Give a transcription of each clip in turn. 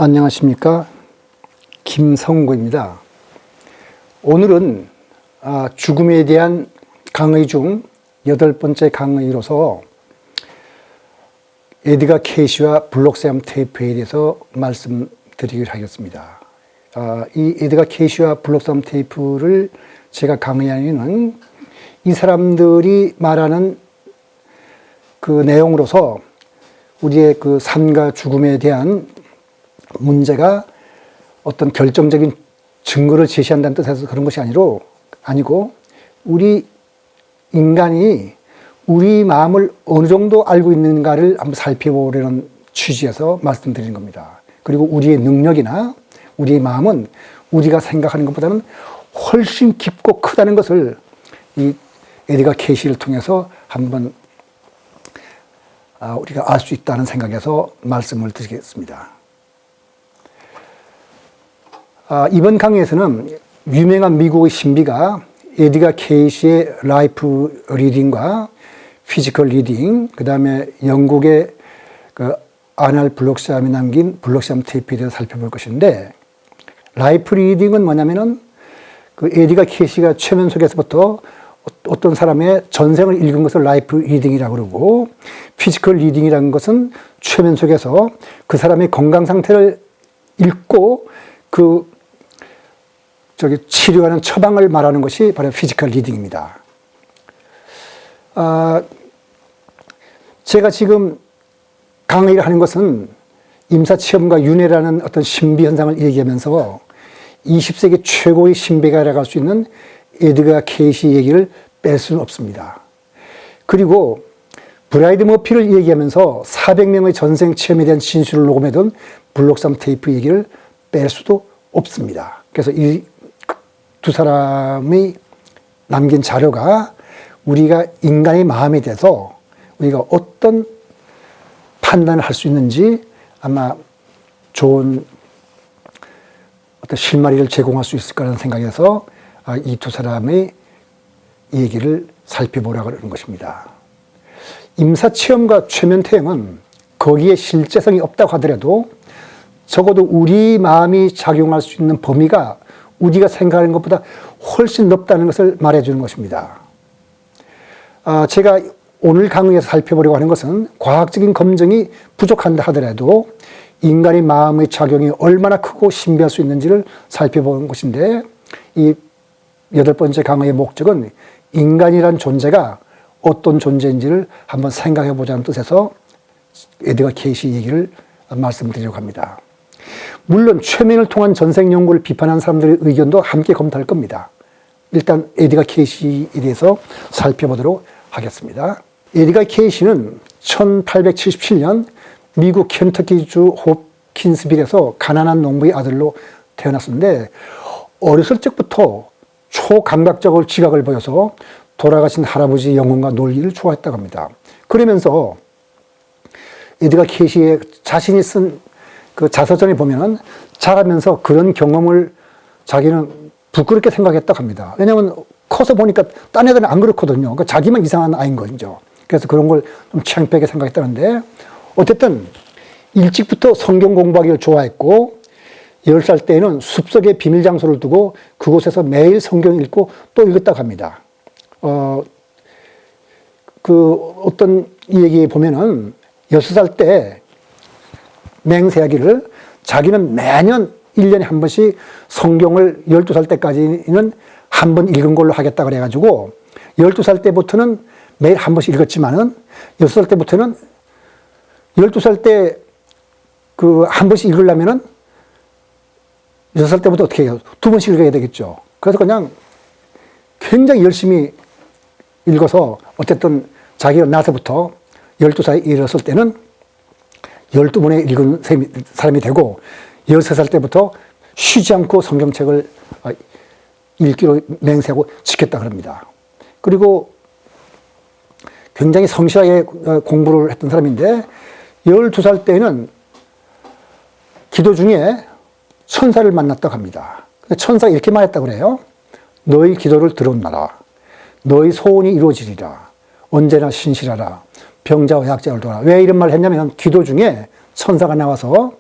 안녕하십니까, 김성구입니다. 오늘은 죽음에 대한 강의 중 8번째 강의로서 에드가 케이시와 블록샘 테이프에 대해서 말씀드리기로 하겠습니다. 이 에드가 케이시와 블록샘 테이프를 제가 강의하는 이유는 이 사람들이 말하는 그 내용으로서 우리의 그 삶과 죽음에 대한 문제가 어떤 결정적인 증거를 제시한다는 뜻에서 그런 것이 아니고 우리 인간이 우리 마음을 어느 정도 알고 있는가를 한번 살펴보려는 취지에서 말씀드리는 겁니다. 그리고 우리의 능력이나 우리의 마음은 우리가 생각하는 것보다는 훨씬 깊고 크다는 것을 이 에드가 케이시를 통해서 한번 우리가 알 수 있다는 생각에서 말씀을 드리겠습니다. 이번 강의에서는 유명한 미국의 신비가 에드가 케이시의 라이프 리딩과 피지컬 리딩, 그 다음에 영국의 그 아날 블록샴이 남긴 블록샴 테이프에 대해서 살펴볼 것인데, 라이프 리딩은 뭐냐면은 그 에드가 케이시가 최면 속에서부터 어떤 사람의 전생을 읽은 것을 라이프 리딩이라고 그러고, 피지컬 리딩이라는 것은 최면 속에서 그 사람의 건강 상태를 읽고 치료하는 처방을 말하는 것이 바로 피지컬 리딩입니다. 제가 지금 강의를 하는 것은 임사체험과 윤회라는 어떤 신비 현상을 얘기하면서 20세기 최고의 신비가라고 할 수 있는 에드가 케이시 얘기를 뺄 수는 없습니다. 그리고 브라이드 머피를 얘기하면서 400명의 전생 체험에 대한 진술을 녹음해둔 블록샘 테이프 얘기를 뺄 수도 없습니다. 그래서 이 두 사람이 남긴 자료가 우리가 인간의 마음에 대해서 우리가 어떤 판단을 할 수 있는지 아마 좋은 어떤 실마리를 제공할 수 있을 거라는 생각에서 이 두 사람의 얘기를 살펴보려고 하는 것입니다. 임사체험과 최면퇴행은 거기에 실제성이 없다고 하더라도 적어도 우리 마음이 작용할 수 있는 범위가 우리가 생각하는 것보다 훨씬 넓다는 것을 말해주는 것입니다. 제가 오늘 강의에서 살펴보려고 하는 것은 과학적인 검증이 부족한다 하더라도 인간의 마음의 작용이 얼마나 크고 신비할 수 있는지를 살펴보는 것인데, 이 8번째 강의의 목적은 인간이란 존재가 어떤 존재인지를 한번 생각해 보자는 뜻에서 에드가 케이시 얘기를 말씀드리려고 합니다. 물론 최면을 통한 전생 연구를 비판하는 사람들의 의견도 함께 검토할 겁니다. 일단 에드가 케이시에 대해서 살펴보도록 하겠습니다. 에드가 케이시는 1877년 미국 켄터키주 홉킨스빌에서 가난한 농부의 아들로 태어났는데, 어렸을 적부터 초감각적으로 지각을 보여서 돌아가신 할아버지 영혼과 놀기를 좋아했다고 합니다. 그러면서 에드가 케이시의 자신이 쓴 그 자서전에 보면은 자라면서 그런 경험을 자기는 부끄럽게 생각했다고 합니다. 왜냐하면 커서 보니까 딴 애들은 안 그렇거든요. 그러니까 자기만 이상한 아이인 거죠. 그래서 그런 걸 좀 창피하게 생각했다는데, 어쨌든 일찍부터 성경 공부하기를 좋아했고 10살 때에는 숲속에 비밀 장소를 두고 그곳에서 매일 성경 읽고 또 읽었다고 합니다. 어떤 얘기에 보면은 6살 때 맹세하기를 자기는 매년 1년에 한 번씩 성경을 12살 때까지는 한 번 읽은 걸로 하겠다 그래가지고 12살 때부터는 매일 한 번씩 읽었지만은 6살 때부터는 12살 때 한 번씩 읽으려면은 6살 때부터 어떻게 해요? 2번씩 읽어야 되겠죠. 그래서 그냥 굉장히 열심히 읽어서 어쨌든 자기가 나서부터 12살에 이르렀을 때는 12번에 읽은 사람이 되고, 13살 때부터 쉬지 않고 성경책을 읽기로 맹세하고 지켰다 그럽니다. 그리고 굉장히 성실하게 공부를 했던 사람인데, 12살 때는 기도 중에 천사를 만났다고 합니다. 근데 천사가 이렇게 말했다고 그래요. 너희 기도를 들었나라. 너희 소원이 이루어지리라. 언제나 신실하라. 병자와 약자를 도와라. 왜 이런 말을 했냐면 기도 중에 천사가 나와서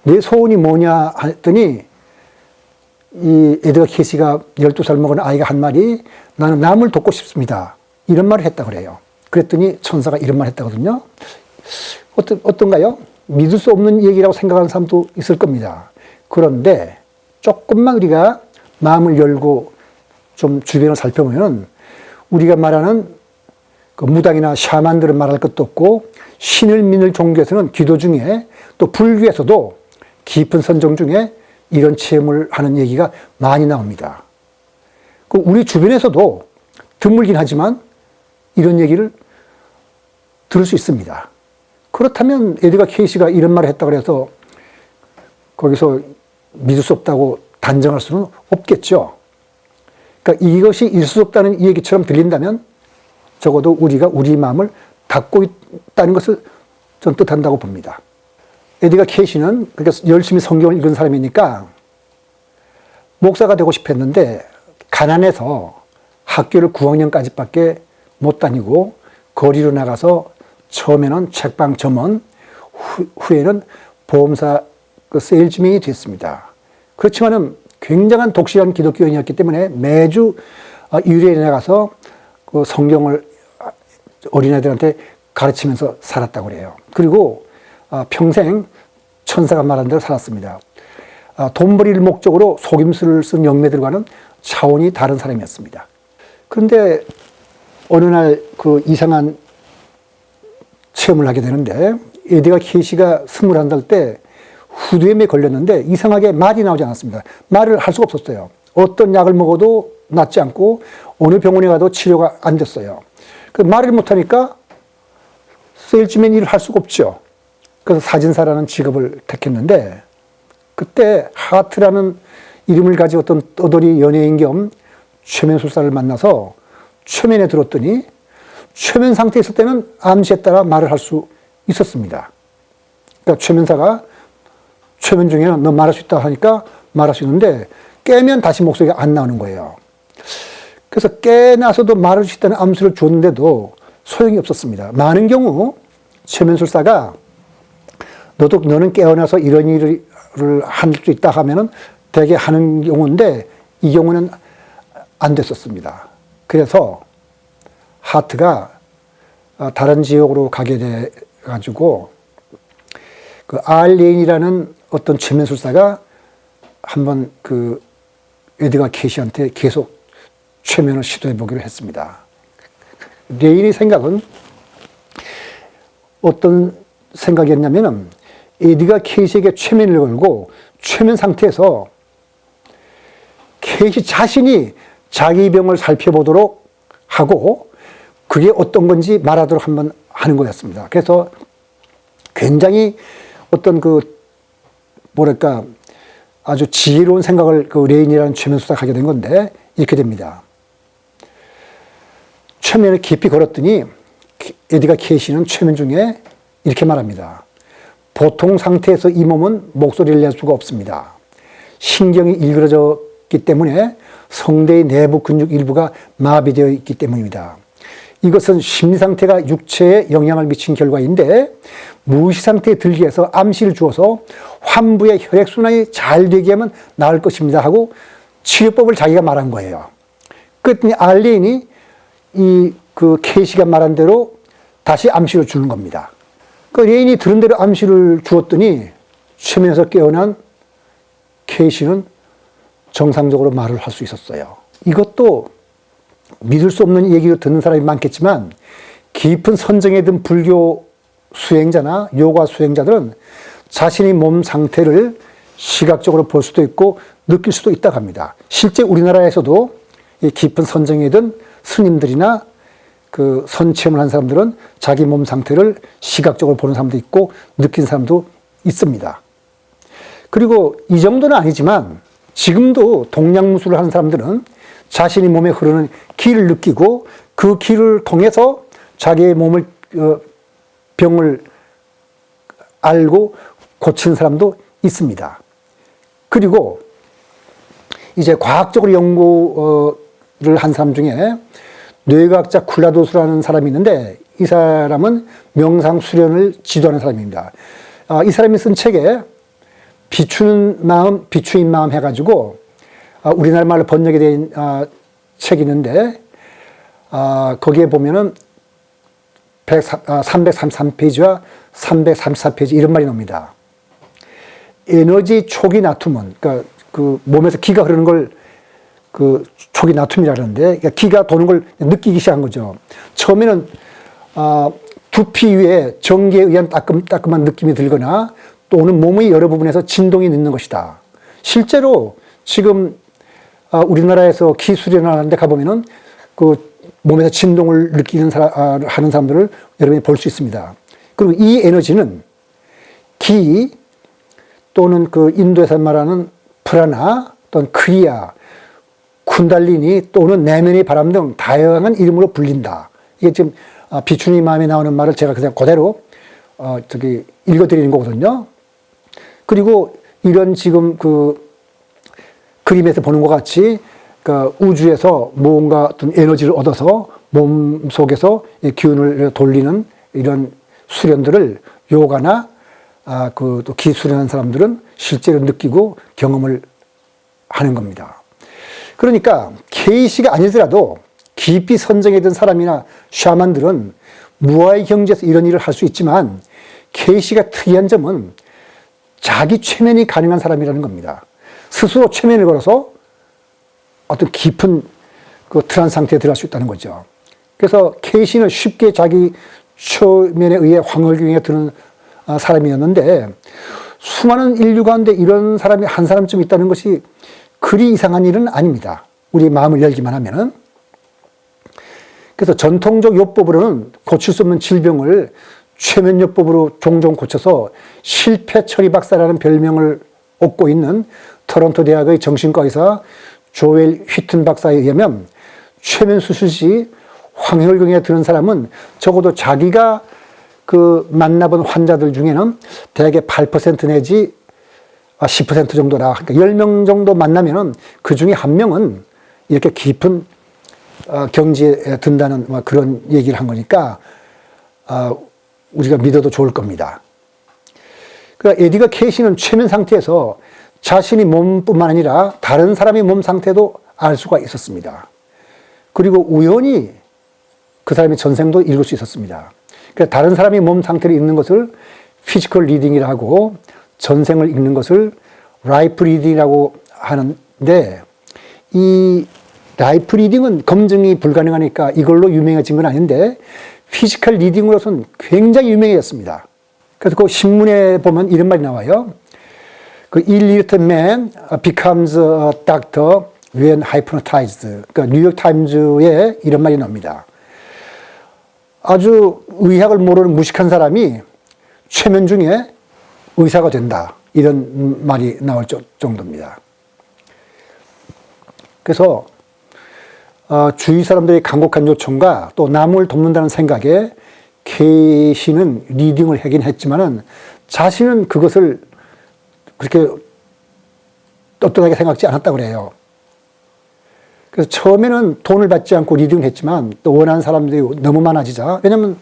내 소원이 뭐냐 했더니 이 에드가 케이시가 12살 먹은 아이가 한 말이 나는 남을 돕고 싶습니다. 이런 말을 했다고 그래요. 그랬더니 천사가 이런 말을 했다거든요. 어떤가요? 믿을 수 없는 얘기라고 생각하는 사람도 있을 겁니다. 그런데 조금만 우리가 마음을 열고 좀 주변을 살펴보면 우리가 말하는 그 무당이나 샤만들은 말할 것도 없고 신을 믿는 종교에서는 기도 중에 또 불교에서도 깊은 선정 중에 이런 체험을 하는 얘기가 많이 나옵니다. 그 우리 주변에서도 드물긴 하지만 이런 얘기를 들을 수 있습니다. 그렇다면 에드가 케이시가 이런 말을 했다고 해서 거기서 믿을 수 없다고 단정할 수는 없겠죠. 그러니까 이것이 있을 수 없다는 이 얘기처럼 들린다면 적어도 우리가 우리 마음을 닫고 있다는 것을 전 뜻한다고 봅니다. 에드가 케이시는 그러니까 열심히 성경을 읽은 사람이니까 목사가 되고 싶었는데 가난해서 학교를 9학년까지밖에 못 다니고 거리로 나가서 처음에는 책방 점원, 후에는 보험사 그 세일즈맨이 됐습니다. 그렇지만은 굉장한 독실한 기독교인이었기 때문에 매주 유래에 나가서 그 성경을 어린아이들한테 가르치면서 살았다고 그래요. 그리고 평생 천사가 말한 대로 살았습니다. 돈벌이를 목적으로 속임수를 쓴 영매들과는 차원이 다른 사람이었습니다. 그런데 어느 날 그 이상한 체험을 하게 되는데 에드가 케이시가 21살 때 후두염에 걸렸는데 이상하게 말이 나오지 않았습니다. 말을 할 수가 없었어요. 어떤 약을 먹어도 낫지 않고 어느 병원에 가도 치료가 안 됐어요. 그 말을 못하니까 세일즈맨 일을 할 수가 없죠. 그래서 사진사라는 직업을 택했는데 그때 하트라는 이름을 가진 어떤 떠돌이 연예인 겸 최면술사를 만나서 최면에 들었더니 최면 상태에 있을 때는 암시에 따라 말을 할 수 있었습니다. 그러니까 최면사가 최면 중에는 너 말할 수 있다 하니까 말할 수 있는데 깨면 다시 목소리가 안 나오는 거예요. 그래서 깨나서도 말할 수 있다는 암수를 줬는데도 소용이 없었습니다. 많은 경우 최면술사가 너는 깨어나서 이런 일을 할 수 있다 하면은 되게 하는 경우인데 이 경우는 안 됐었습니다. 그래서 하트가 다른 지역으로 가게 돼 가지고 그 알레인이라는 어떤 최면술사가 한번 그 에드가 케이시한테 계속 최면을 시도해 보기로 했습니다. 레인의 생각은 어떤 생각이었냐면은 에드가 케이시에게 최면을 걸고 최면 상태에서 케이시 자신이 자기 병을 살펴보도록 하고 그게 어떤 건지 말하도록 한번 하는 거였습니다. 그래서 굉장히 어떤 그 뭐랄까 아주 지혜로운 생각을 그 레인이라는 최면술사가 하게 된 건데 이렇게 됩니다. 최면을 깊이 걸었더니 에드가 케이시는 최면 중에 이렇게 말합니다. 보통 상태에서 이 몸은 목소리를 낼 수가 없습니다. 신경이 일그러졌기 때문에 성대의 내부 근육 일부가 마비되어 있기 때문입니다. 이것은 심리 상태가 육체에 영향을 미친 결과인데 무의식 상태에 들게 해서 암시를 주어서 환부의 혈액순환이 잘 되게 하면 나을 것입니다 하고 치료법을 자기가 말한 거예요. 그랬더니 알레인이 그 케이시가 말한 대로 다시 암시를 주는 겁니다. 그 레인이 들은 대로 암시를 주었더니 최면에서 깨어난 케이시는 정상적으로 말을 할 수 있었어요. 이것도 믿을 수 없는 얘기를 듣는 사람이 많겠지만 깊은 선정에 든 불교 수행자나 요가 수행자들은 자신의 몸 상태를 시각적으로 볼 수도 있고 느낄 수도 있다고 합니다. 실제 우리나라에서도 이 깊은 선정에 든 스님들이나 그 선체험을 한 사람들은 자기 몸 상태를 시각적으로 보는 사람도 있고 느낀 사람도 있습니다. 그리고 이 정도는 아니지만 지금도 동양무술을 하는 사람들은 자신이 몸에 흐르는 기를 느끼고 그 기를 통해서 자기의 몸을 병을 알고 고치는 사람도 있습니다. 그리고 이제 과학적으로 연구를 한 사람 중에 뇌과학자 쿨라도스라는 사람이 있는데 이 사람은 명상 수련을 지도하는 사람입니다. 이 사람이 쓴 책에 비추는 마음, 비추인 마음 해가지고 우리나라 말로 번역이 된 책이 있는데 거기에 보면은 333페이지와 334페이지 이런 말이 나옵니다. 에너지 초기 나툼은, 그러니까 그 몸에서 기가 흐르는 걸 그 초기 나툼이라 그러는데, 그러니까 기가 도는 걸 느끼기 시작한 거죠. 처음에는 두피 위에 전기에 의한 따끔한 느낌이 들거나 또는 몸의 여러 부분에서 진동이 있는 것이다. 실제로 지금 우리나라에서 기술연을 하는데 가보면은 그 몸에서 진동을 느끼는 하는 사람들을 여러분이 볼 수 있습니다. 그리고 이 에너지는 기 또는 그 인도에서 말하는 프라나 또는 크리아, 쿤달리니 또는 내면의 바람 등 다양한 이름으로 불린다. 이게 지금 비추니 마음에 나오는 말을 제가 그냥 그대로 읽어드리는 거거든요. 그리고 이런 지금 그 그림에서 보는 것 같이 그 우주에서 뭔가 어떤 에너지를 얻어서 몸 속에서 기운을 돌리는 이런 수련들을 요가나 또 기수련하는 사람들은 실제로 느끼고 경험을 하는 겁니다. 그러니까 케이시가 아니더라도 깊이 선정에 든 사람이나 샤만들은 무아의 경지에서 이런 일을 할 수 있지만 케이시가 특이한 점은 자기 최면이 가능한 사람이라는 겁니다. 스스로 최면을 걸어서 어떤 깊은 그 트란스 상태에 들어갈 수 있다는 거죠. 그래서 케이시는 쉽게 자기 최면에 의해 황홀경에 드는 사람이었는데 수많은 인류 가운데 이런 사람이 한 사람쯤 있다는 것이 그리 이상한 일은 아닙니다. 우리 마음을 열기만 하면은. 그래서 전통적 요법으로는 고칠 수 없는 질병을 최면요법으로 종종 고쳐서 실패 처리 박사라는 별명을 얻고 있는 토론토 대학의 정신과 의사 조엘 휘튼 박사에 의하면 최면 수술 시 황혈경에 드는 사람은 적어도 자기가 그 만나본 환자들 중에는 대개 8% 내지 10% 정도라. 그러니까 10명 정도 만나면은 그 중에 한 명은 이렇게 깊은 경지에 든다는 그런 얘기를 한 거니까 우리가 믿어도 좋을 겁니다. 그러니까 에디가 케이시는 최면 상태에서 자신이 몸뿐만 아니라 다른 사람의 몸 상태도 알 수가 있었습니다. 그리고 우연히 그 사람의 전생도 읽을 수 있었습니다. 그러니까 다른 사람의 몸 상태를 읽는 것을 피지컬 리딩이라고 하고 전생을 읽는 것을 라이프 리딩이라고 하는데 이 라이프 리딩은 검증이 불가능하니까 이걸로 유명해진 건 아닌데 피지컬 리딩으로서는 굉장히 유명해졌습니다. 그래서 그 신문에 보면 이런 말이 나와요. 그 illiterate man becomes a doctor when hypnotized. 그러니까 뉴욕 타임즈에 이런 말이 나옵니다. 아주 의학을 모르는 무식한 사람이 최면 중에 의사가 된다. 이런 말이 나올 정도입니다. 그래서 주위 사람들의 간곡한 요청과 또 남을 돕는다는 생각에 케이시는 리딩을 하긴 했지만은 자신은 그것을 그렇게 떳떳하게 생각지 않았다고 그래요. 그래서 처음에는 돈을 받지 않고 리딩을 했지만 또 원하는 사람들이 너무 많아지자, 왜냐면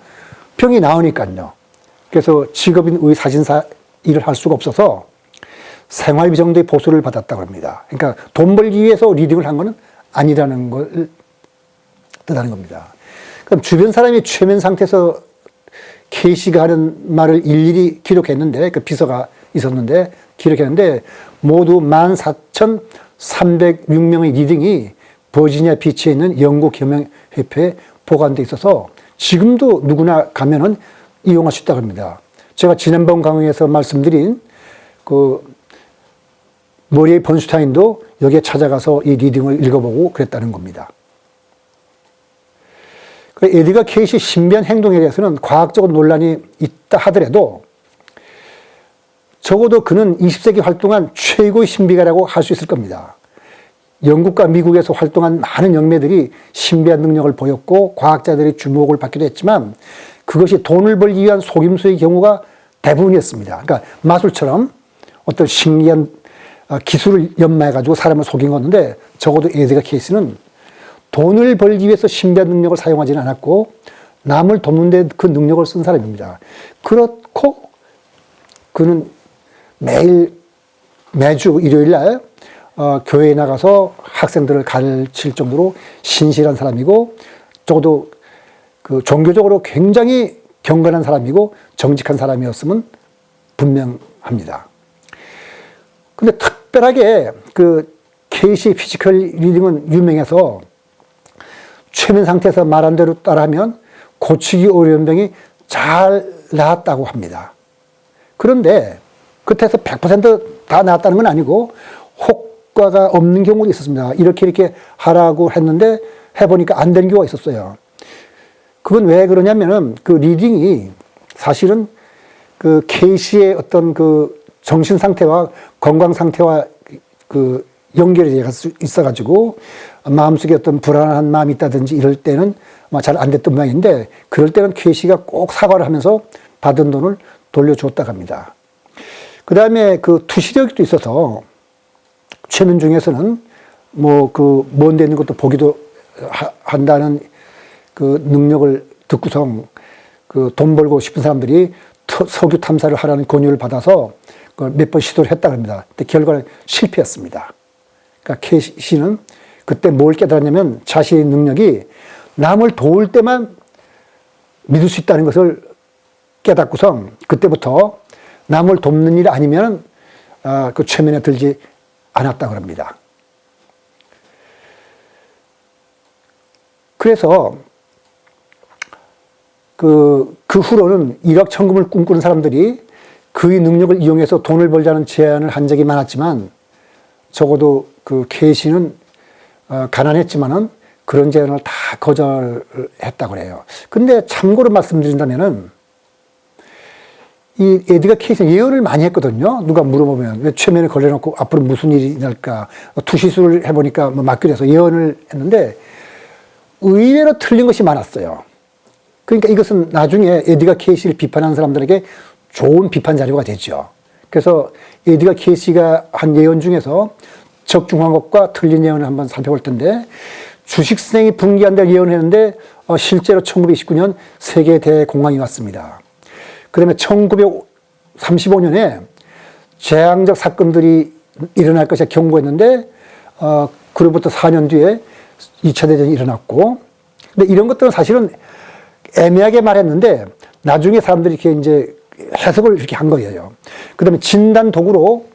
병이 나으니까요. 그래서 직업인 의사진사 일을 할 수가 없어서 생활비 정도의 보수를 받았다고 합니다. 그러니까 돈 벌기 위해서 리딩을 한 거는 아니라는 걸 뜻하는 겁니다. 그럼 주변 사람이 최면 상태에서 케이시가 하는 말을 일일이 기록했는데, 그 비서가 있었는데 기록했는데 모두 14,306명의 리딩이 버지니아 비치에 있는 영국 경영협회에 보관되어 있어서 지금도 누구나 가면은 이용할 수 있다고 합니다. 제가 지난번 강의에서 말씀드린 그 머리의 번슈타인도 여기에 찾아가서 이 리딩을 읽어보고 그랬다는 겁니다. 에디가 케이시 신비한 행동에 대해서는 과학적으로 논란이 있다 하더라도 적어도 그는 20세기 활동한 최고의 신비가라고 할 수 있을 겁니다. 영국과 미국에서 활동한 많은 영매들이 신비한 능력을 보였고 과학자들의 주목을 받기도 했지만 그것이 돈을 벌기 위한 속임수의 경우가 대부분이었습니다. 그러니까 마술처럼 어떤 신기한 기술을 연마해가지고 사람을 속인 건데 적어도 에디가 케이시는 돈을 벌기 위해서 신비한 능력을 사용하지는 않았고 남을 돕는 데 그 능력을 쓴 사람입니다. 그렇고 그는 매일 매주 일요일 날 교회에 나가서 학생들을 가르칠 정도로 신실한 사람이고, 적어도 그 종교적으로 굉장히 경건한 사람이고 정직한 사람이었으면 분명합니다. 근데 특별하게 그 케이시 피지컬 리딩은 유명해서 최면 상태에서 말한 대로 따라하면 고치기 어려운 병이 잘 나았다고 합니다. 그런데 그때서 100%다 나았다는 건 아니고 효과가 없는 경우도 있었습니다. 이렇게 하라고 했는데 해보니까 안 되는 경우가 있었어요. 그건 왜 그러냐면은 그 리딩이 사실은 그 케이시의 어떤 그 정신 상태와 건강 상태와 그 연결이 될 수 있어가지고 마음속에 어떤 불안한 마음이 있다든지 이럴 때는 잘 안 됐던 모양인데, 그럴 때는 케이시가 꼭 사과를 하면서 받은 돈을 돌려줬다고 합니다. 그 다음에 그 투시력도 있어서 최면 중에서는 뭐 그 먼데 있는 것도 보기도 한다는 그 능력을 듣고서 그 돈 벌고 싶은 사람들이 석유 탐사를 하라는 권유를 받아서 그걸 몇 번 시도를 했다고 합니다. 근데 결과는 실패했습니다. 그러니까 케이시는 그때 뭘 깨달았냐면 자신의 능력이 남을 도울 때만 믿을 수 있다는 것을 깨닫고서 그때부터 남을 돕는 일 아니면 그 최면에 들지 않았다고 합니다. 그래서 그 후로는 일확천금을 꿈꾸는 사람들이 그의 능력을 이용해서 돈을 벌자는 제안을 한 적이 많았지만, 적어도 그 케이시는 가난했지만은 그런 제안을 다 거절했다고 해요. 근데 참고로 말씀드린다면은 이 에드가 케이시는 예언을 많이 했거든요. 누가 물어보면 왜 최면에 걸려놓고 앞으로 무슨 일이 날까, 투시술을 해보니까 뭐 맞기로 해서 예언을 했는데 의외로 틀린 것이 많았어요. 그러니까 이것은 나중에 에드가 케이시를 비판하는 사람들에게 좋은 비판 자료가 되죠. 그래서 에드가 케이시가 한 예언 중에서 적중한 것과 틀린 예언을 한번 살펴볼 텐데, 주식시장이 붕괴한다고 예언했는데 실제로 1929년 세계 대공황이 왔습니다. 그 다음에 1935년에 재앙적 사건들이 일어날 것을 경고했는데 그로부터 4년 뒤에 2차 대전이 일어났고, 근데 이런 것들은 사실은 애매하게 말했는데 나중에 사람들이 이렇게 이제 해석을 이렇게 한 거예요. 그 다음에 진단 도구로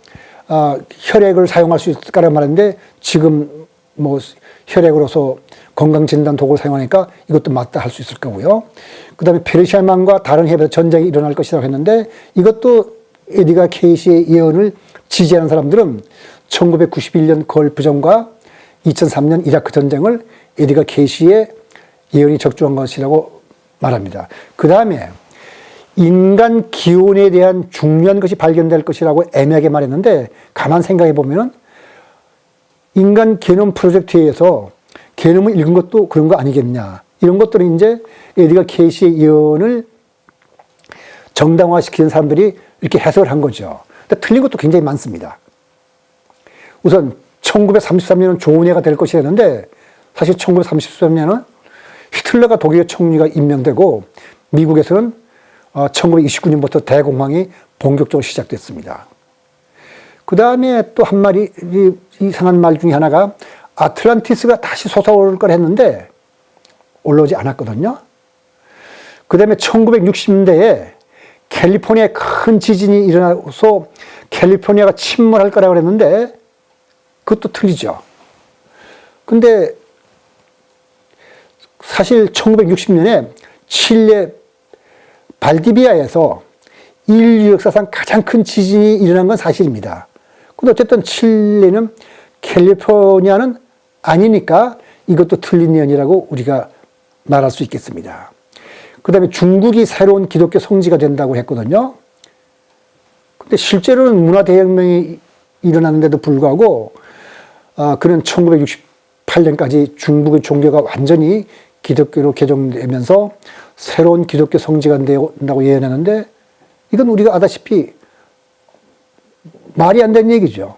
혈액을 사용할 수 있을까라고 말했는데, 지금 뭐 혈액으로서 건강진단 도구를 사용하니까 이것도 맞다 할 수 있을 거고요. 그 다음에 페르시아만과 다른 해협에서 전쟁이 일어날 것이라고 했는데, 이것도 에드가 케이시의 예언을 지지하는 사람들은 1991년 걸프전과 2003년 이라크 전쟁을 에드가 케이시의 예언이 적중한 것이라고 말합니다. 그 다음에 인간 기원에 대한 중요한 것이 발견될 것이라고 애매하게 말했는데, 가만 생각해 보면은 인간 게놈 프로젝트에서 게놈을 읽은 것도 그런 거 아니겠냐. 이런 것들은 이제 에드가 케이시의 예언을 정당화시키는 사람들이 이렇게 해석을 한 거죠. 근데 틀린 것도 굉장히 많습니다. 우선 1933년은 좋은 해가 될 것이었는데, 사실 1933년은 히틀러가 독일의 총리가 임명되고 미국에서는 1929년부터 대공황이 본격적으로 시작됐습니다. 그 다음에 또 한 마리 이상한 말 중에 하나가 아틀란티스가 다시 솟아오를 걸 했는데 올라오지 않았거든요. 그 다음에 1960년대에 캘리포니아에 큰 지진이 일어나서 캘리포니아가 침몰할 거라고 했는데 그것도 틀리죠. 근데 사실 1960년에 칠레 발디비아에서 인류 역사상 가장 큰 지진이 일어난 건 사실입니다. 근데 어쨌든 칠레는 캘리포니아는 아니니까 이것도 틀린 예언이라고 우리가 말할 수 있겠습니다. 그 다음에 중국이 새로운 기독교 성지가 된다고 했거든요. 근데 실제로는 문화대혁명이 일어났는데도 불구하고 그는 1968년까지 중국의 종교가 완전히 기독교로 개종되면서 새로운 기독교 성지가 된다고 예언했는데, 이건 우리가 아다시피 말이 안 되는 얘기죠.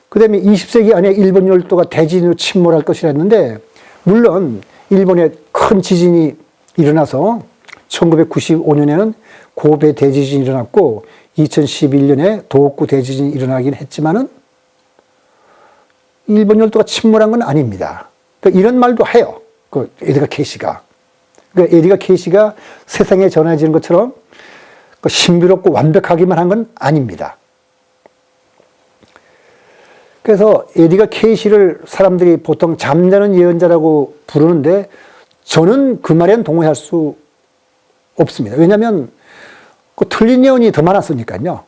그 다음에 20세기 안에 일본 열도가 대지진으로 침몰할 것이라 했는데, 물론 일본에 큰 지진이 일어나서 1995년에는 고베 대지진이 일어났고 2011년에 도호쿠 대지진이 일어나긴 했지만은 일본 열도가 침몰한 건 아닙니다. 그러니까 이런 말도 해요. 그 에드가 케이시가. 그러니까 에드가 케이시가 세상에 전해지는 것처럼 그 신비롭고 완벽하기만 한 건 아닙니다. 그래서 에드가 케이시를 사람들이 보통 잠자는 예언자라고 부르는데 저는 그 말에는 동의할 수 없습니다. 왜냐하면 그 틀린 예언이 더 많았으니까요.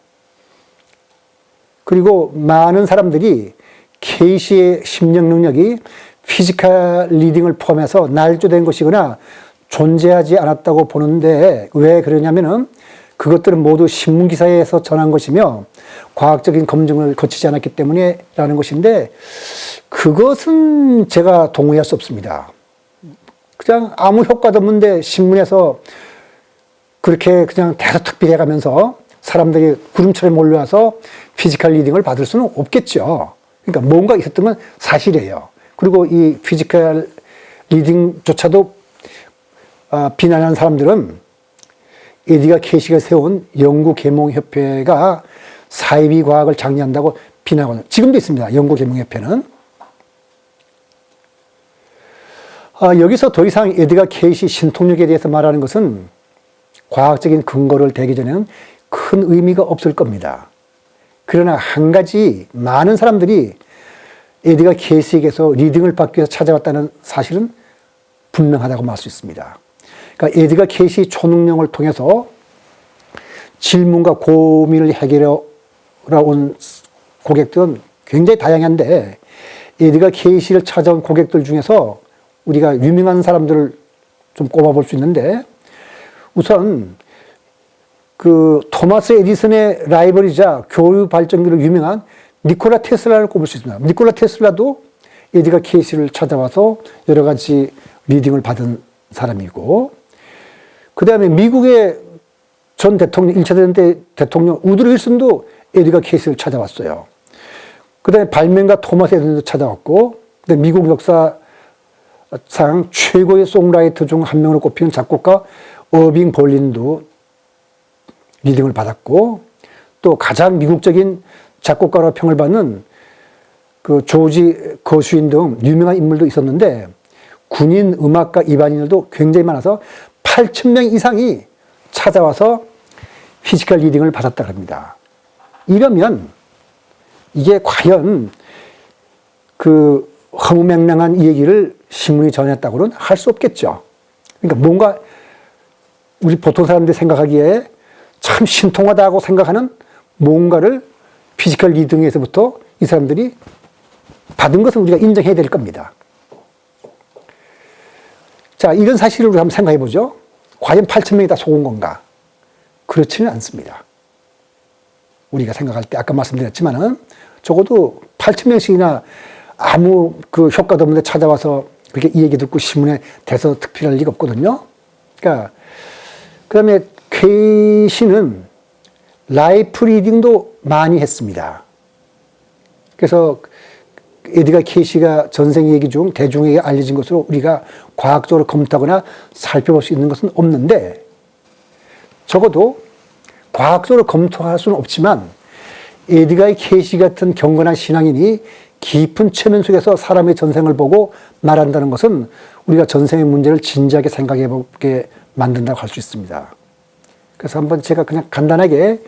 그리고 많은 사람들이 케이시의 심령 능력이 피지컬 리딩을 포함해서 날조된 것이거나 존재하지 않았다고 보는데 왜 그러냐면은 그것들은 모두 신문기사에서 전한 것이며 과학적인 검증을 거치지 않았기 때문에 라는 것인데 그것은 제가 동의할 수 없습니다. 그냥 아무 효과도 없는데 신문에서 그렇게 그냥 대서특필해 가면서 사람들이 구름처럼 몰려와서 피지컬 리딩을 받을 수는 없겠죠. 그러니까 뭔가 있었던 건 사실이에요. 그리고 이 피지컬 리딩조차도 비난하는 사람들은 에드가 케이시가 세운 연구개몽협회가 사이비 과학을 장려한다고 비난하거든요. 지금도 있습니다. 연구개몽협회는. 여기서 더 이상 에드가 케이시 신통력에 대해서 말하는 것은 과학적인 근거를 대기 전에는 큰 의미가 없을 겁니다. 그러나 한 가지 많은 사람들이 에드가 케이시에게서 리딩을 받기 위해서 찾아왔다는 사실은 분명하다고 말할 수 있습니다. 그러니까 에드가 케이시 초능력을 통해서 질문과 고민을 해결하러 온 고객들은 굉장히 다양한데 에드가 케이시를 찾아온 고객들 중에서 우리가 유명한 사람들을 좀 꼽아볼 수 있는데 우선 그 토마스 에디슨의 라이벌이자 교류 발전기로 유명한 니콜라 테슬라를 꼽을 수 있습니다. 니콜라 테슬라도 에드가 케이시를 찾아와서 여러 가지 리딩을 받은 사람이고 그 다음에 미국의 전 대통령, 1차 대통령 우드로 윌슨도 에드가 케이시를 찾아왔어요. 그 다음에 발명가 토마스 에디슨도 찾아왔고 그 다음에 미국 역사상 최고의 송라이터 중 한 명으로 꼽히는 작곡가 어빙 볼린도 리딩을 받았고 또 가장 미국적인 작곡가로 평을 받는 그 조지 거슈인 등 유명한 인물도 있었는데 군인, 음악가, 일반인들도 굉장히 많아서 8,000명 이상이 찾아와서 피지컬 리딩을 받았다고 합니다. 이러면 이게 과연 그 허무맹랑한 얘기를 신문이 전했다고는 할 수 없겠죠. 그러니까 뭔가 우리 보통 사람들이 생각하기에 참 신통하다고 생각하는 뭔가를 피지컬 리딩에서부터 이 사람들이 받은 것을 우리가 인정해야 될 겁니다. 자, 이런 사실을 우리 한번 생각해 보죠. 과연 8,000명이 다 속은 건가? 그렇지는 않습니다. 우리가 생각할 때 아까 말씀드렸지만은 적어도 8,000명씩이나 아무 그 효과도 없는데 찾아와서 그렇게 이 얘기 듣고 신문에 대서 특필할 리가 없거든요. 그러니까 그 다음에 케이시는 라이프 리딩도 많이 했습니다. 그래서 에드가 케이시가 전생 얘기 중 대중에게 알려진 것으로 우리가 과학적으로 검토하거나 살펴볼 수 있는 것은 없는데 적어도 과학적으로 검토할 수는 없지만 에드가 케이시 같은 경건한 신앙인이 깊은 체면 속에서 사람의 전생을 보고 말한다는 것은 우리가 전생의 문제를 진지하게 생각해 보게 만든다고 할 수 있습니다. 그래서 한번 제가 그냥 간단하게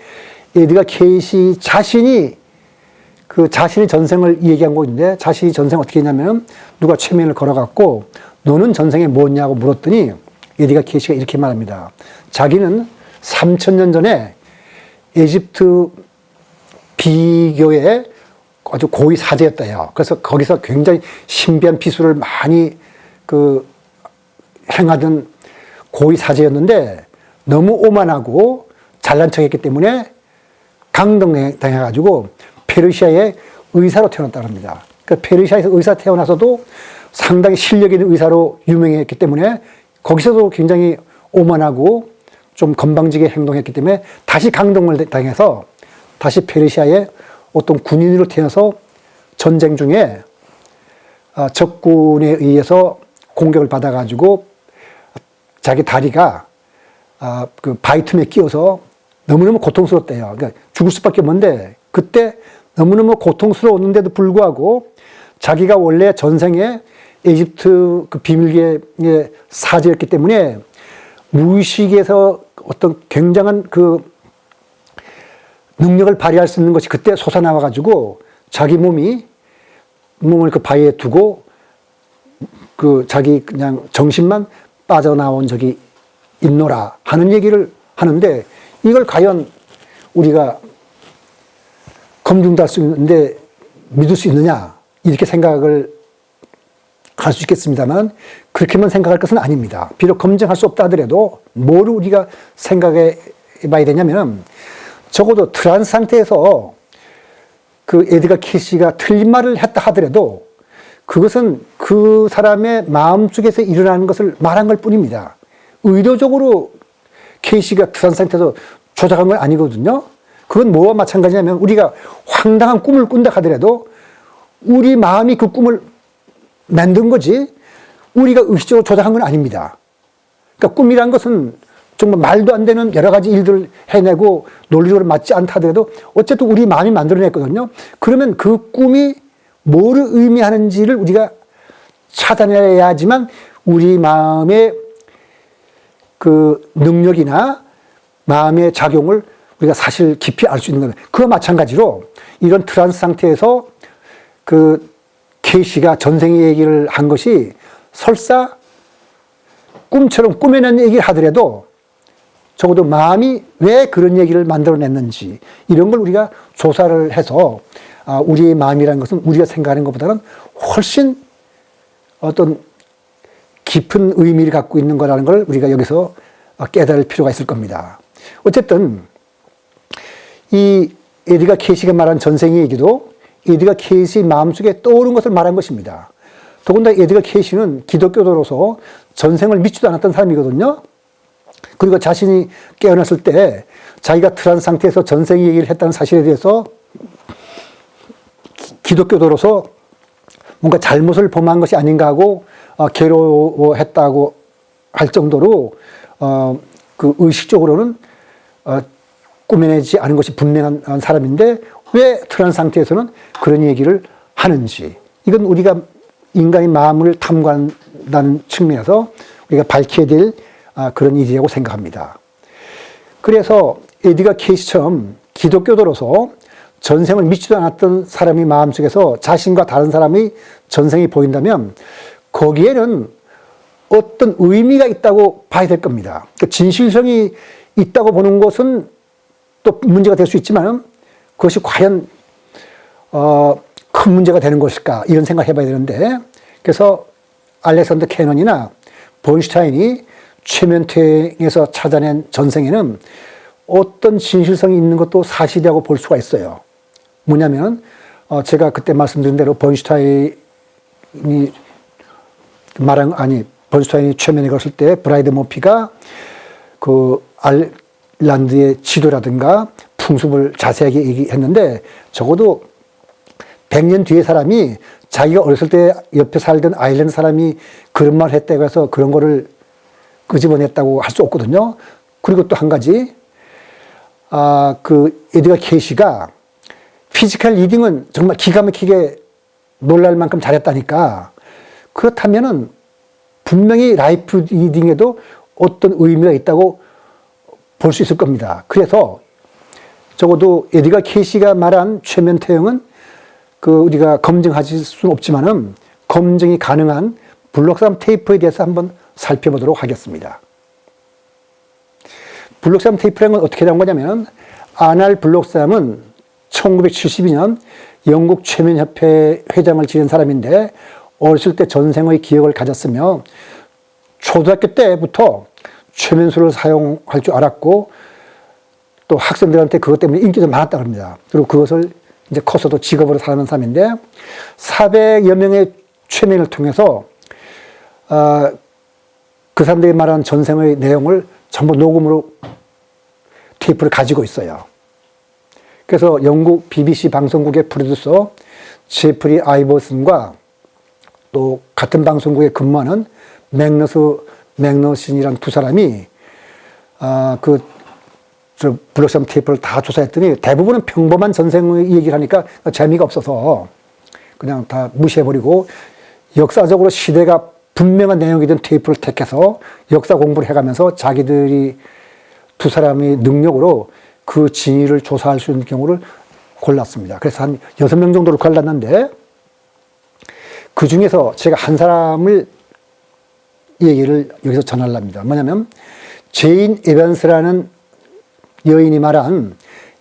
에드가 케이시 자신이 그 자신의 전생을 얘기한 거 있는데 자신이 전생 어떻게 했냐면 누가 최면을 걸어갖고 너는 전생에 뭐냐고 물었더니 에드가 케이시가 이렇게 말합니다. 자기는 3,000년 전에 에집트 비교의 아주 고위 사제였다요. 그래서 거기서 굉장히 신비한 비수를 많이 그 행하던 고위 사제였는데 너무 오만하고 잘난 척했기 때문에 강등당해가지고 페르시아의 의사로 태어났다고 합니다. 그러니까 페르시아에서 의사 태어나서도 상당히 실력 있는 의사로 유명했기 때문에 거기서도 굉장히 오만하고 좀 건방지게 행동했기 때문에 다시 강등을 당해서 다시 페르시아의 어떤 군인으로 태어나서 전쟁 중에 적군에 의해서 공격을 받아가지고 자기 다리가 그 바위 틈에 끼어서 너무너무 고통스럽대요. 그러니까 죽을 수밖에 없는데 그때 너무너무 고통스러웠는데도 불구하고 자기가 원래 전생에 이집트 그 비밀계의 사제였기 때문에 무의식에서 어떤 굉장한 그 능력을 발휘할 수 있는 것이 그때 솟아나와 가지고 자기 몸을 그 바위에 두고 그 자기 그냥 정신만 빠져나온 적이 있노라 하는 얘기를 하는데 이걸 과연 우리가 검증할 수 있는데 믿을 수 있느냐 이렇게 생각을 할 수 있겠습니다만 그렇게만 생각할 것은 아닙니다. 비록 검증할 수 없다 하더라도 뭐를 우리가 생각해 봐야 되냐면 적어도 트란스 상태에서 그 에드가 케이시가 틀린 말을 했다 하더라도 그것은 그 사람의 마음속에서 일어나는 것을 말한 걸 뿐입니다. 의도적으로 케이시가 트란스 상태에서 조작한 건 아니거든요. 그건 뭐와 마찬가지냐면 우리가 황당한 꿈을 꾼다 하더라도 우리 마음이 그 꿈을 만든 거지 우리가 의식적으로 조작한 건 아닙니다. 그러니까 꿈이란 것은 정말 말도 안 되는 여러 가지 일들을 해내고 논리적으로 맞지 않다 하더라도 어쨌든 우리 마음이 만들어냈거든요. 그러면 그 꿈이 뭐를 의미하는지를 우리가 찾아내야지만 우리 마음의 그 능력이나 마음의 작용을 우리가 사실 깊이 알 수 있는 거예요. 그와 마찬가지로 이런 트란스 상태에서 그 케이시가 전생의 얘기를 한 것이 설사 꿈처럼 꾸며낸 얘기를 하더라도 적어도 마음이 왜 그런 얘기를 만들어냈는지 이런 걸 우리가 조사를 해서 우리의 마음이라는 것은 우리가 생각하는 것보다는 훨씬 어떤 깊은 의미를 갖고 있는 거라는 걸 우리가 여기서 깨달을 필요가 있을 겁니다. 어쨌든 이 에드가 케이시가 말한 전생의 얘기도 에드가 케이시 마음속에 떠오른 것을 말한 것입니다. 더군다나 에드가 케이시는 기독교도로서 전생을 믿지도 않았던 사람이거든요. 그리고 자신이 깨어났을 때 자기가 트란스 상태에서 전생 얘기를 했다는 사실에 대해서 기독교도로서 뭔가 잘못을 범한 것이 아닌가 하고 괴로워했다고 할 정도로 그 의식적으로는 꾸며내지 않은 것이 분명한 사람인데 왜 트란스 상태에서는 그런 얘기를 하는지 이건 우리가 인간의 마음을 탐구한다는 측면에서 우리가 밝혀야 될 그런 일이라고 생각합니다. 그래서 에드가 케이시처럼 기독교도로서 전생을 믿지도 않았던 사람의 마음속에서 자신과 다른 사람의 전생이 보인다면 거기에는 어떤 의미가 있다고 봐야 될 겁니다. 그러니까 진실성이 있다고 보는 것은 또 문제가 될 수 있지만 그것이 과연 큰 문제가 되는 것일까 이런 생각을 해봐야 되는데 그래서 알렉산더 캐논이나 번슈타인이 최면퇴행에서 찾아낸 전생에는 어떤 진실성이 있는 것도 사실이라고 볼 수가 있어요. 뭐냐면 제가 그때 말씀드린 대로 번슈타인이 최면에 갔을 때 브라이드 머피가 그 아일랜드의 지도라든가 풍습을 자세하게 얘기했는데 적어도 100년 뒤의 사람이 자기가 어렸을 때 옆에 살던 아일랜드 사람이 그런 말을 했다고 해서 그런 거를 끄집어냈다고 할 수 없거든요. 그리고 또 한 가지, 그 에드가 케이시가 피지컬 리딩은 정말 기가 막히게 놀랄 만큼 잘했다니까 그렇다면은 분명히 라이프 리딩에도 어떤 의미가 있다고 볼 수 있을 겁니다. 그래서 적어도 에드가 케이시가 말한 최면퇴행은 그 우리가 검증하실 수는 없지만은 검증이 가능한 블록삼 테이프에 대해서 한번 살펴보도록 하겠습니다. 블록삼 테이프라는 건 어떻게 나온 거냐면 아날 블록삼은 1972년 영국 최면협회 회장을 지낸 사람인데 어렸을 때 전생의 기억을 가졌으며 초등학교 때부터 최면술을 사용할 줄 알았고 또 학생들한테 그것 때문에 인기도 많았다고 합니다. 그리고 그것을 이제 커서도 직업으로 사는 사람인데 400여 명의 최면을 통해서 그 사람들이 말하는 전생의 내용을 전부 녹음으로 테이프를 가지고 있어요. 그래서 영국 BBC 방송국의 프로듀서 제프리 아이버슨과 또 같은 방송국에 근무하는 맥너신이라는 두 사람이 그 저 블록시험 테이프를 다 조사했더니 대부분은 평범한 전생의 얘기를 하니까 재미가 없어서 그냥 다 무시해버리고 역사적으로 시대가 분명한 내용이 된 테이프를 택해서 역사 공부를 해가면서 자기들이 두 사람의 능력으로 그 진위를 조사할 수 있는 경우를 골랐습니다. 그래서 한 6명 정도를 골랐는데 그 중에서 제가 한 사람을 얘기를 여기서 전하려합니다. 뭐냐면 제인 에반스라는 여인이 말한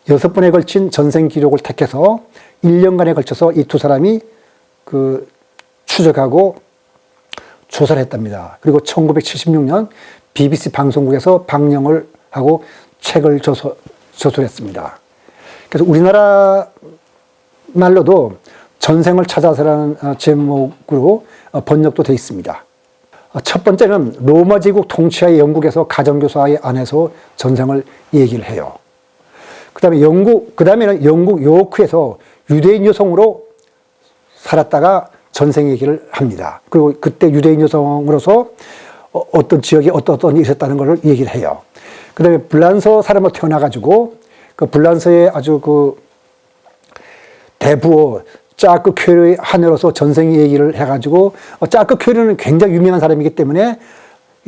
6번에 걸친 전생 기록을 택해서 1년간에 걸쳐서 이 두 사람이 그 추적하고 조사를 했답니다. 그리고 1976년 BBC 방송국에서 방영을 하고 책을 저술했습니다. 그래서 우리나라 말로도 전생을 찾아서라는 제목으로 번역도 되어 있습니다. 첫 번째는 로마 제국 통치하에 영국에서 가정교사에 안에서 전생을 얘기를 해요. 그다음에는 영국 요크에서 유대인 여성으로 살았다가 전생 얘기를 합니다. 그리고 그때 유대인 여성으로서 어떤 지역에 어떤 일이 있었다는 것을 얘기를 해요. 그 다음에 불란서 사람으로 태어나가지고 그 불란서의 아주 그 대부호 짜크 퀘르의 하녀로서 전생 얘기를 해가지고 짜크 퀘르는 굉장히 유명한 사람이기 때문에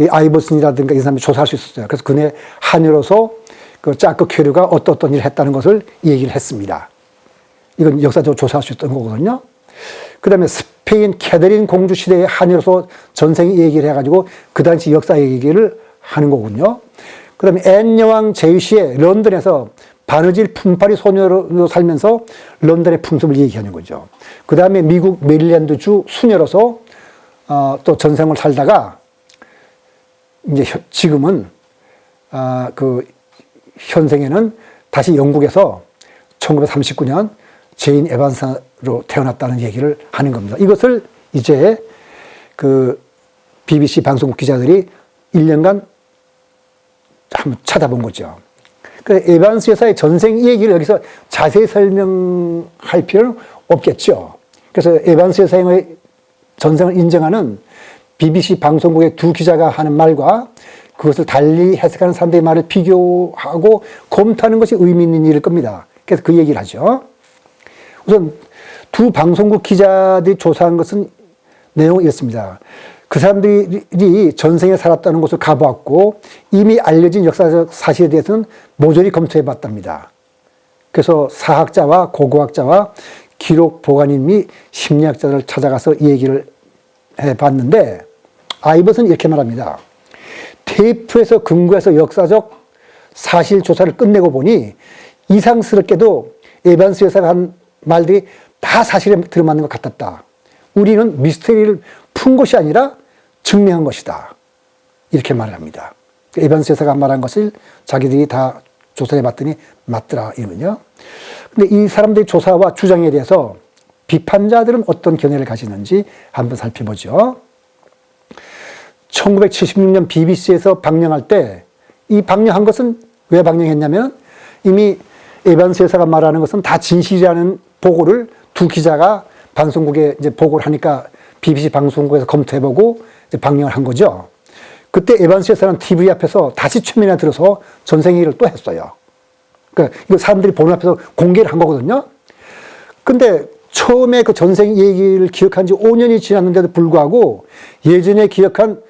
이 아이버슨이라든가 이 사람이 조사할 수 있었어요. 그래서 그네 하녀로서 그 짜크 퀘르가 어떤 일을 했다는 것을 얘기를 했습니다. 이건 역사적으로 조사할 수 있던 거거든요. 그 다음에 스페인 캐더린 공주 시대의 한여로서 전생 얘기를 해가지고 그 당시 역사 얘기를 하는 거군요. 그 다음에 앤 여왕 제이시에 런던에서 바느질 품팔이 소녀로 살면서 런던의 풍습을 얘기하는 거죠. 그 다음에 미국 메릴랜드주 수녀로서 또 전생을 살다가 이제 지금은 그 현생에는 다시 영국에서 1939년 제인 에반스로 태어났다는 얘기를 하는 겁니다. 이것을 이제 그 BBC 방송국 기자들이 1년간 한번 찾아본 거죠. 그래서 에반스 여사의 전생 얘기를 여기서 자세히 설명할 필요는 없겠죠. 그래서 에반스 여사의 전생을 인정하는 BBC 방송국의 두 기자가 하는 말과 그것을 달리 해석하는 사람들의 말을 비교하고 검토하는 것이 의미 있는 일일 겁니다. 그래서 그 얘기를 하죠. 우선 두 방송국 기자들이 조사한 것은 내용이 이렇습니다. 그 사람들이 전생에 살았다는 것을 가보았고 이미 알려진 역사적 사실에 대해서는 모조리 검토해 봤답니다. 그래서 사학자와 고고학자와 기록 보관인 및 심리학자를 찾아가서 얘기를 해봤는데 아이버슨은 이렇게 말합니다. 테이프에서 근거해서 역사적 사실 조사를 끝내고 보니 이상스럽게도 에반스 여사가 한 말들이 다 사실에 들어맞는 것 같았다. 우리는 미스터리를 푼 것이 아니라 증명한 것이다. 이렇게 말을 합니다. 에반스 여사가 말한 것을 자기들이 다 조사해 봤더니 맞더라. 이거는요. 근데 이 사람들의 조사와 주장에 대해서 비판자들은 어떤 견해를 가지는지 한번 살펴보죠. 1976년 BBC에서 방영할 때 이 방영한 것은 왜 방영했냐면 이미 에반스 여사가 말하는 것은 다 진실이라는 보고를 두 기자가 방송국에 이제 보고를 하니까 BBC 방송국에서 검토해보고 이제 방영을 한 거죠. 그때 에반스 여사는 TV 앞에서 다시 최면에 들어서 전생 얘기를 또 했어요. 그러니까 이거 사람들이 보는 앞에서 공개를 한 거거든요. 근데 처음에 그 전생 얘기를 기억한 지 5년이 지났는데도 불구하고 예전에 기억한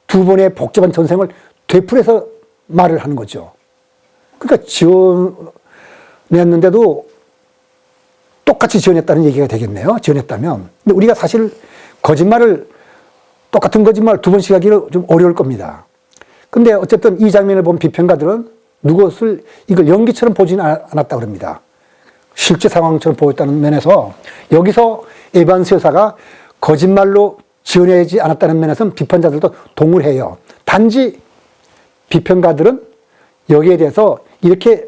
두 번의 복잡한 전생을 되풀이해서 말을 하는 거죠. 그러니까 지원했는데도 똑같이 지원했다는 얘기가 되겠네요. 지원했다면. 근데 우리가 사실 똑같은 거짓말 두 번씩 하기는 좀 어려울 겁니다. 근데 어쨌든 이 장면을 본 비평가들은 이걸 연기처럼 보지는 않았다고 그럽니다. 실제 상황처럼 보였다는 면에서 여기서 에반스 여사가 거짓말로 지원하지 않았다는 면에서는 비판자들도 동의를 해요. 단지 비평가들은 여기에 대해서 이렇게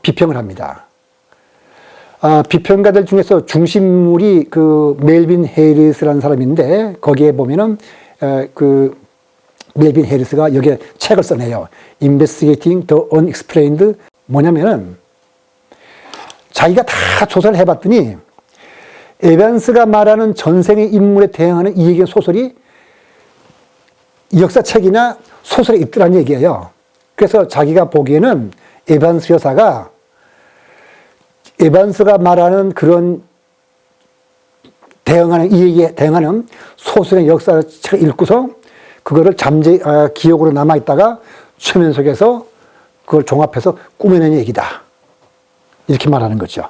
비평을 합니다. 비평가들 중에서 중심물이 그 멜빈 해리스라는 사람인데 거기에 보면은 그 멜빈 해리스가 여기에 책을 써내요. Investigating the Unexplained. 뭐냐면은 자기가 다 조사를 해봤더니 에반스가 말하는 전생의 인물에 대응하는 이 얘기의 소설이 역사책이나 소설에 있더란 얘기예요. 그래서 자기가 보기에는 에반스 여사가 에반스가 말하는 그런 대응하는, 이 얘기에 대응하는 소설의 역사를 읽고서 그거를 기억으로 남아있다가 최면석에서 그걸 종합해서 꾸며낸 얘기다. 이렇게 말하는 거죠.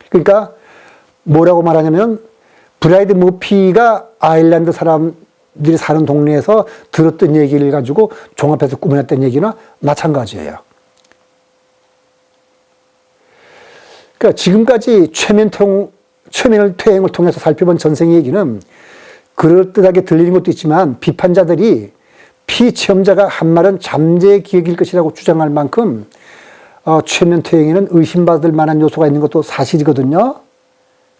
그러니까 뭐라고 말하냐면 브라이드 머피가 아일랜드 사람들이 사는 동네에서 들었던 얘기를 가지고 종합해서 꾸며냈던 얘기나 마찬가지예요. 그러니까 지금까지 최면을 퇴행을 통해서 살펴본 전생의 얘기는 그럴듯하게 들리는 것도 있지만 비판자들이 피체험자가 한 말은 잠재의 기억일 것이라고 주장할 만큼 최면 퇴행에는 의심받을 만한 요소가 있는 것도 사실이거든요.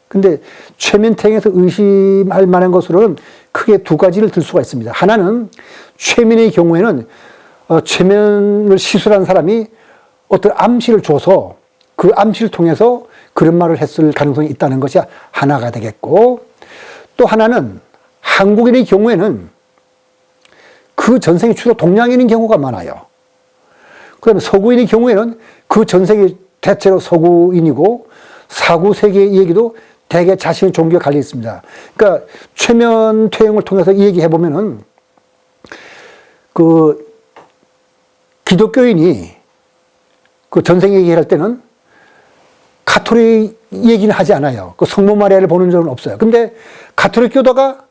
근데 최면 퇴행에서 의심할 만한 것으로는 크게 두 가지를 들 수가 있습니다. 하나는 최면의 경우에는 최면을 시술한 사람이 어떤 암시를 줘서 그 암시를 통해서 그런 말을 했을 가능성이 있다는 것이 하나가 되겠고, 또 하나는 한국인의 경우에는 그 전생이 주로 동양인인 경우가 많아요. 그다음에 서구인의 경우에는 그 전생이 대체로 서구인이고 사구 세계의 얘기도 대개 자신의 종교에 갈려 있습니다. 그러니까 최면 퇴행을 통해서 이 얘기해 보면은 그 기독교인이 그 전생 얘기할 때는 가톨릭 얘기는 하지 않아요. 그 성모 마리아를 보는 적은 없어요. 근데 가톨릭 교도가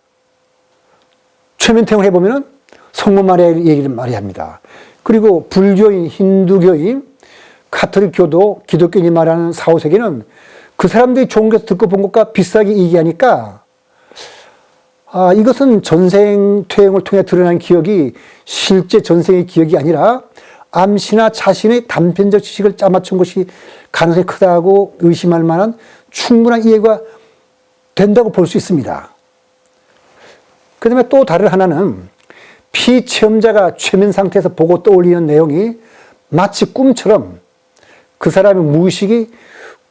최면 퇴행을 해보면은 성모 마리아 얘기를 많이 합니다. 그리고 불교인, 힌두교인, 가톨릭 교도, 기독교인이 말하는 4, 5세기는 그 사람들이 종교에서 듣고 본 것과 비슷하게 얘기하니까 이것은 전생 퇴행을 통해 드러난 기억이 실제 전생의 기억이 아니라 암시나 자신의 단편적 지식을 짜맞춘 것이 가능성이 크다고 의심할 만한 충분한 이해가 된다고 볼 수 있습니다. 그 다음에 또 다른 하나는 피체험자가 최면 상태에서 보고 떠올리는 내용이 마치 꿈처럼 그 사람의 무의식이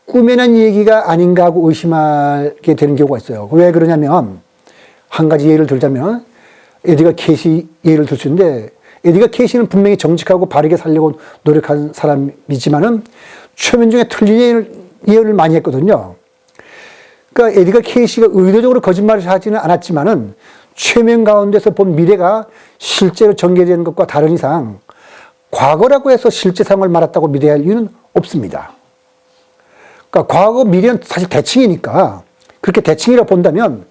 꾸며낸 얘기가 아닌가 하고 의심하게 되는 경우가 있어요. 왜 그러냐면 한 가지 예를 들자면 에드가 케이시 예를 들 수 있는데, 에드가 케이시는 분명히 정직하고 바르게 살려고 노력한 사람이지만은 최면 중에 틀린 예언을 많이 했거든요. 그러니까 에드가 케이시가 의도적으로 거짓말을 하지는 않았지만은 최면 가운데서 본 미래가 실제로 전개되는 것과 다른 이상 과거라고 해서 실제 상황을 말했다고 믿어야 할 이유는 없습니다. 그러니까 과거, 미래는 사실 대칭이니까 그렇게 대칭이라고 본다면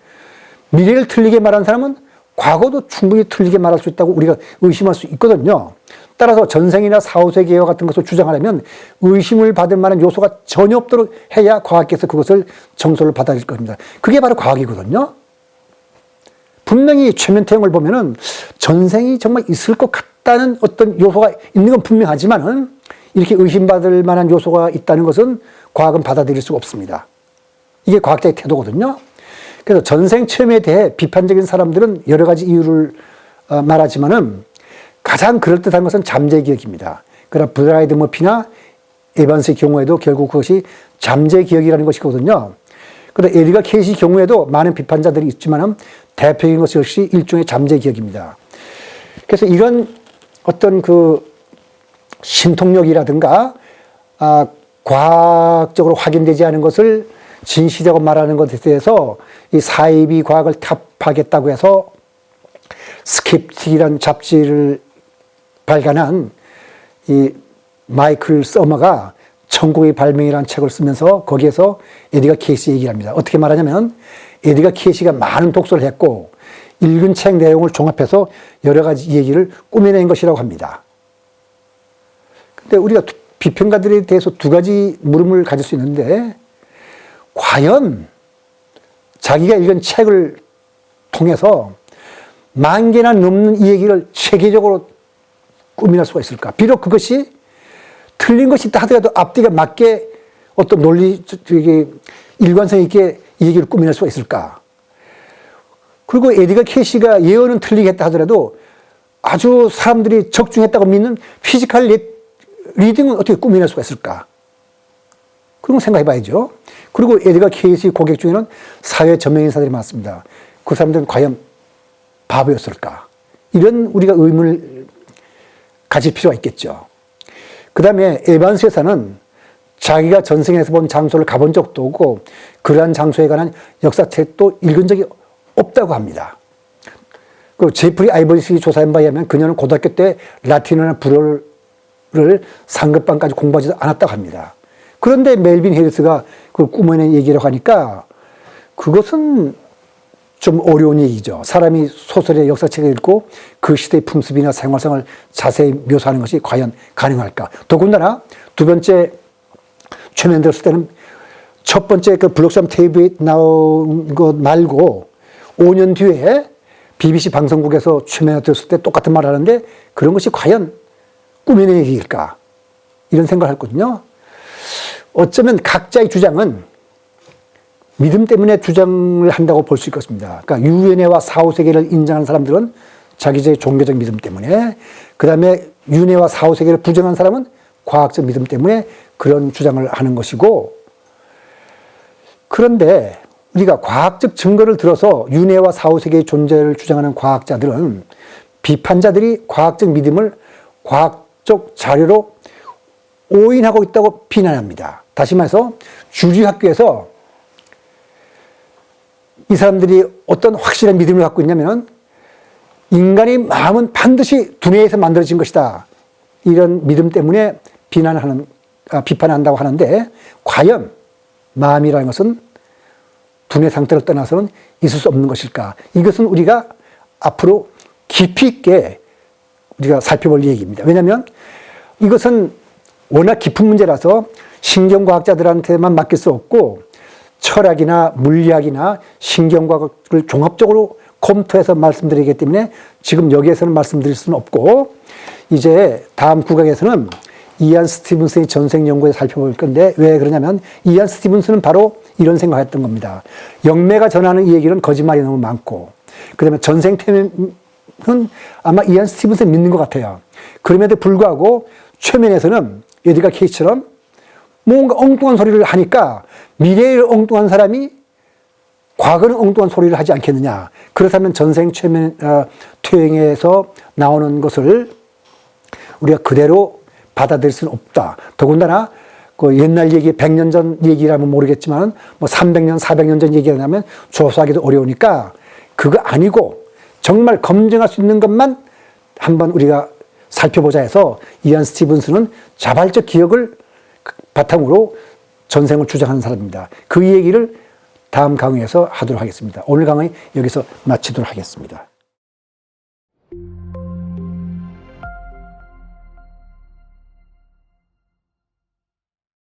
미래를 틀리게 말한 사람은 과거도 충분히 틀리게 말할 수 있다고 우리가 의심할 수 있거든요. 따라서 전생이나 4, 5세계와 같은 것을 주장하려면 의심을 받을 만한 요소가 전혀 없도록 해야 과학계에서 그것을 정설을 받아들일 겁니다. 그게 바로 과학이거든요. 분명히 최면 퇴행을 보면은 전생이 정말 있을 것 같다는 어떤 요소가 있는 건 분명하지만은 이렇게 의심받을 만한 요소가 있다는 것은 과학은 받아들일 수가 없습니다. 이게 과학자의 태도거든요. 그래서 전생 체험에 대해 비판적인 사람들은 여러 가지 이유를 말하지만은 가장 그럴듯한 것은 잠재 기억입니다. 그러나 브라이드 머피나 에반스의 경우에도 결국 그것이 잠재 기억이라는 것이거든요. 그런데 에드가 케이시 경우에도 많은 비판자들이 있지만은 대표적인 것이 역시 일종의 잠재 기억입니다. 그래서 이런 어떤 그 신통력이라든가 과학적으로 확인되지 않은 것을 진실이라고 말하는 것에 대해서 이 사이비 과학을 타파하겠다고 해서 스kép틱이라는 잡지를 발간한 이 마이클 서머가 천국의 발명이라는 책을 쓰면서 거기에서 에드가 케이시 얘기를 합니다. 어떻게 말하냐면 에드가 케이시가 많은 독서를 했고 읽은 책 내용을 종합해서 여러 가지 얘기를 꾸며낸 것이라고 합니다. 근데 우리가 비평가들에 대해서 두 가지 물음을 가질 수 있는데, 과연 자기가 읽은 책을 통해서 10,000개나 넘는 이 얘기를 체계적으로 꾸며낼 수가 있을까? 비록 그것이 틀린 것이 있다 하더라도 앞뒤가 맞게 어떤 일관성 있게 이 얘기를 꾸며낼 수가 있을까? 그리고 에드가 케이시가 예언은 틀리게 했다 하더라도 아주 사람들이 적중했다고 믿는 피지컬 리딩은 어떻게 꾸며낼 수가 있을까? 그런 거 생각해 봐야죠. 그리고 에드가 케이시 고객 중에는 사회 전명인사들이 많습니다. 그 사람들은 과연 바보였을까? 이런 우리가 의문을 가질 필요가 있겠죠. 그 다음에 에반스 여사는 자기가 전생에서 본 장소를 가본 적도 없고 그러한 장소에 관한 역사책도 읽은 적이 없다고 합니다. 그 제프리 아이버리스 조사한 바에 의하면 그녀는 고등학교 때 라틴어나 불어를 상급반까지 공부하지도 않았다고 합니다. 그런데 멜빈 해리스가 그걸 꾸며낸 얘기라고 하니까 그것은 좀 어려운 얘기죠. 사람이 소설의 역사책을 읽고 그 시대의 풍습이나 생활상을 자세히 묘사하는 것이 과연 가능할까? 더군다나 두 번째 최면 들었을 때는 첫 번째 그 블록섬 테이프에 나온 것 말고 5년 뒤에 BBC 방송국에서 최면을 들었을 때 똑같은 말을 하는데 그런 것이 과연 꾸며낸 얘기일까? 이런 생각을 했거든요. 어쩌면 각자의 주장은 믿음 때문에 주장을 한다고 볼 수 있겠습니다. 그러니까 유엔애와 사후세계를 인정하는 사람들은 자기의 종교적 믿음 때문에, 그 다음에 윤회와 사후세계를 부정한 사람은 과학적 믿음 때문에 그런 주장을 하는 것이고, 그런데 우리가 과학적 증거를 들어서 윤회와 사후세계의 존재를 주장하는 과학자들은 비판자들이 과학적 믿음을 과학적 자료로 오인하고 있다고 비난합니다. 다시 말해서 주류학교에서 이 사람들이 어떤 확실한 믿음을 갖고 있냐면 인간의 마음은 반드시 두뇌에서 만들어진 것이다. 이런 믿음 때문에 비판한다고 하는데 과연 마음이라는 것은 두뇌 상태를 떠나서는 있을 수 없는 것일까? 이것은 우리가 앞으로 깊이 있게 우리가 살펴볼 얘기입니다. 왜냐하면 이것은 워낙 깊은 문제라서 신경과학자들한테만 맡길 수 없고 철학이나 물리학이나 신경과학을 종합적으로 컴퓨터에서 말씀드리기 때문에 지금 여기에서는 말씀드릴 수는 없고 이제 다음 구강에서는 이안 스티븐슨의 전생 연구에 살펴볼 건데 왜 그러냐면 이안 스티븐슨은 바로 이런 생각을 했던 겁니다. 영매가 전하는 이 얘기는 거짓말이 너무 많고 그 다음에 전생 태면은 아마 이안 스티븐슨 믿는 것 같아요. 그럼에도 불구하고 최면에서는 에드가 케이스처럼 뭔가 엉뚱한 소리를 하니까 미래의 엉뚱한 사람이 과거는 엉뚱한 소리를 하지 않겠느냐. 그렇다면 전생 퇴행에서 나오는 것을 우리가 그대로 받아들일 수는 없다. 더군다나 그 옛날 얘기, 100년 전 얘기라면 모르겠지만 뭐 300년, 400년 전 얘기라면 조사하기도 어려우니까 그거 아니고 정말 검증할 수 있는 것만 한번 우리가 살펴보자 해서 이안 스티븐스는 자발적 기억을 바탕으로 전생을 주장하는 사람입니다. 그 얘기를 다음 강의에서 하도록 하겠습니다. 오늘 강의 여기서 마치도록 하겠습니다.